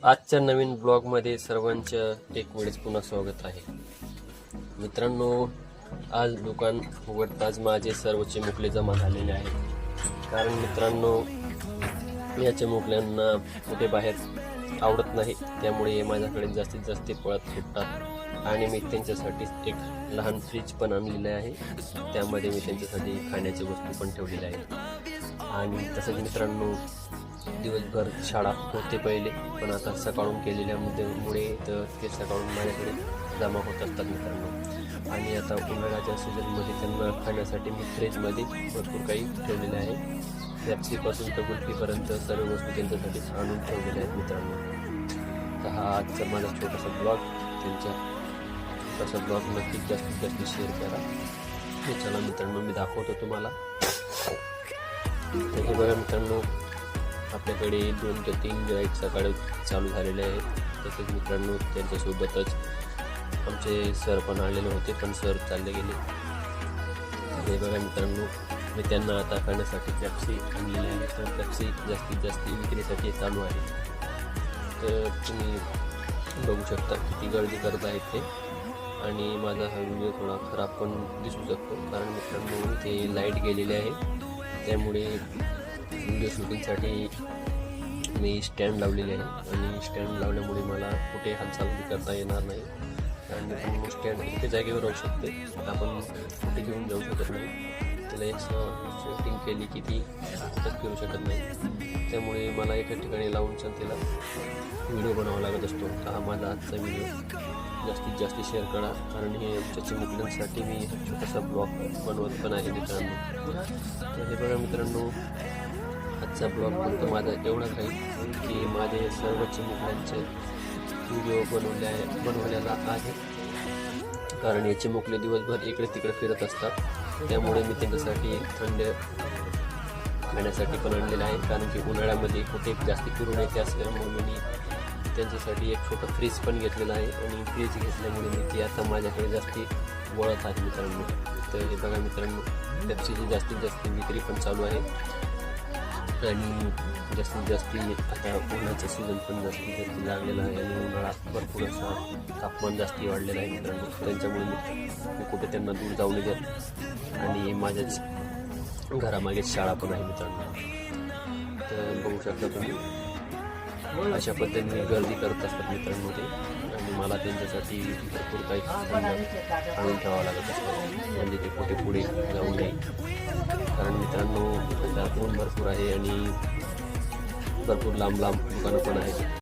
आजच्या नवीन ब्लॉगमध्ये सर्वांचं एक वेळेस पुन्हा स्वागत आहे. मित्रांनो, आज दुकान उघडताच माझे सर्व चिमुकले जमा झालेले आहेत. कारण मित्रांनो, या चिमुकल्यांना कुठे बाहेर आवडत नाही, त्यामुळे हे माझ्याकडे जास्तीत जास्त पळत सुटतात. आणि मी त्यांच्यासाठी एक लहान फ्रीज पण आणलेलं आहे. त्यामध्ये मी त्यांच्यासाठी खाण्याची वस्तू पण ठेवलेली आहे. आणि तसंच मित्रांनो, दिवसभर शाळा होते पहिले, पण आता सकाळून केलेल्यामुळे तर ते सकाळून माझ्याकडे जमा होत असतात मित्रांनो. आणि आता उन्हाळ्याच्या सीझनमध्ये त्यांना खाण्यासाठी मी फ्रीजमध्ये भरपूर काही ठेवलेले आहे. पेप्सीपासून तर कुल्फीपर्यंत सर्व वस्तू त्यांच्यासाठी आणून ठेवलेल्या आहेत मित्रांनो. तर हा आजचा माझा छोटासा ब्लॉग, त्यांच्या छोटासा ब्लॉग नक्कीच जास्तीत जास्त शेअर करा. हे चला मित्रांनो, मी दाखवतो तुम्हाला. तर हे बघा मित्रांनो, आपल्याकडे 2 ते 3 गिराईक सकाळी चालू झालेले आहेत. तसेच मित्रांनो, त्यांच्यासोबतच आमचे सर पण आलेले होते, पण सर चालले गेले. हे बघा मित्रांनो, मी त्यांना आता खाण्यासाठी पेप्सी आणलेली आहे. तर पेप्सी जास्तीत जास्त विक्रीसाठी चालू आहे. तर तुम्ही बघू शकता किती गर्दी करत आहेत ते. आणि माझा हा व्हिडिओ थोडा खराब पण दिसू शकतो, कारण मित्रांनो ते लाईट गेलेले आहे. त्यामुळे व्हिडिओ शूटिंगसाठी मी स्टँड लावलेले आहे. आणि स्टँड लावल्यामुळे मला कुठे हालचाल करता येणार नाही. कारण स्टँड एके जागेवर राहू शकते, आपण कुठे घेऊन जाऊ शकत नाही. त्याला एक सेटिंग केली की ती कुठंच फिरू शकत नाही. त्यामुळे मला एका ठिकाणी लावून तिला व्हिडिओ बनावा लागत असतो. तर हा माझा आजचा व्हिडिओ जास्तीत जास्त शेअर करा, कारण हे आमच्या चिमुकल्यांसाठी मी छोटासा ब्लॉग बनवत पण आहे मित्रांनो. तर हे बघा मित्रांनो, आजचा ब्लॉग फक्त माझा एवढाच आहे की माझे सर्व चिमुकल्यांचे व्हिडिओ बनवलेला आहे. कारण हे चिमुकले दिवसभर इकडे तिकडे फिरत असतात. त्यामुळे मी त्यांच्यासाठी थंड खाण्यासाठी पण आणलेलं आहे. कारण की उन्हाळ्यामध्ये कुठे जास्त फिरून येते असल्यामुळे मी त्यांच्यासाठी एक छोटं फ्रीज पण घेतलेलं आहे. आणि फ्रीज घेतल्यामुळे मी ती आता माझ्याकडे जास्ती वळत आहे मित्रांनो. तर हे बघा मित्रांनो, पेप्सीची जास्तीत जास्त विक्री पण चालू आहे. आणि जास्तीत जास्त आता उन्हाचं सीझन पण जास्तीत जास्त लागलेलं आहे. आणि उन्हाळा भरपूर असा तापमान जास्ती वाढलेलं आहे मित्रांनो. त्यांच्यामुळे मी कुठे त्यांना दूर जाऊ नये देत. आणि माझ्याच घरामागेच शाळा पण आहे मित्रांनो. तर बघू शकता तुम्ही, अशा पद्धतीने गर्दी करत असतात मित्रांनो ते. आणि मला त्यांच्यासाठी भरपूर काही आणून ठेवावं लागत असतं, म्हणजे ते कुठे पुढे जाऊ नये. कारण मित्रांनो, ऊन भरपूर आहे आणि भरपूर लांब लांब दुकानं पण आहेत.